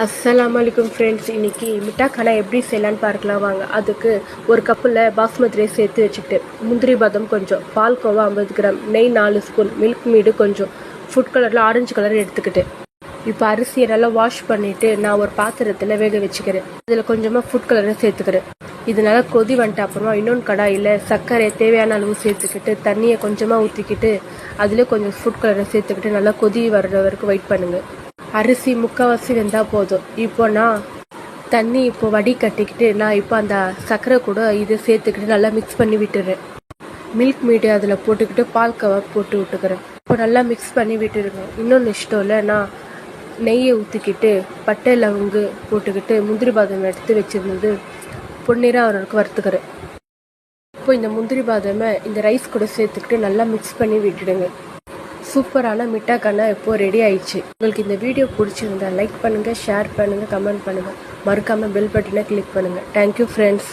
அஸ்ஸலாமலைக்கும் friends, இன்றைக்கி மிட்டாக்கானா எப்படி செய்யலான்னு பார்க்கலாம் வாங்க. அதுக்கு ஒரு கப்பில் பாஸ்மதி ரைஸ் சேர்த்து வச்சுக்கிட்டு, முந்திரி பாதம் கொஞ்சம், பால்கோவா 50 கிராம், நெய் 4 ஸ்பூன், மில்க் மீடு கொஞ்சம், ஃபுட் கலரில் ஆரஞ்சு கலர் எடுத்துக்கிட்டு, இப்போ அரிசியை நல்லா வாஷ் பண்ணிவிட்டு நான் ஒரு பாத்திரத்தில் வேக வச்சுக்கிறேன். இதில் கொஞ்சமாக ஃபுட் கலரை சேர்த்துக்கிறேன். இது நல்லா கொதி வந்துட்டு அப்புறமா இன்னொன்று கடாயில் சர்க்கரை தேவையான அளவு சேர்த்துக்கிட்டு, தண்ணியை கொஞ்சமாக ஊற்றிக்கிட்டு, அதிலே கொஞ்சம் ஃபுட் கலரை சேர்த்துக்கிட்டு நல்லா கொதி வர்ற வரைக்கும் வெயிட் பண்ணுங்கள். அரிசி முக்கால்வாசி வெந்தால் போதும். இப்போ நான் தண்ணி வடி கட்டிக்கிட்டு நான் இப்போ அந்த சர்க்கரை கூட இதை சேர்த்துக்கிட்டு நல்லா மிக்ஸ் பண்ணி விட்டுறேன். மில்க் மீடு அதில் போட்டுக்கிட்டு பால்கோவா போட்டு விட்டுக்கிறேன். இப்போ நல்லா மிக்ஸ் பண்ணி விட்டுருங்க. இன்னொன்று இஷ்டம்ல நான் நெய்யை ஊற்றிக்கிட்டு பட்டை லவங்கு போட்டுக்கிட்டு முந்திரி பாதாம் எடுத்து வச்சுருந்தது பொன்னிறம் அவருக்கு வறுத்துக்கிறேன். இப்போ இந்த முந்திரி பாதாமை இந்த ரைஸ் கூட சேர்த்துக்கிட்டு நல்லா மிக்ஸ் பண்ணி விட்டுடுங்க. சூப்பரான மிட்டாக்கானா இப்போ ரெடி ஆயிடுச்சு. உங்களுக்கு இந்த வீடியோ பிடிச்சிருந்தா லைக் பண்ணுங்கள், ஷேர் பண்ணுங்கள், கமெண்ட் பண்ணுங்கள், மறக்காமல் பெல் பட்டனை கிளிக் பண்ணுங்கள். Thank you friends.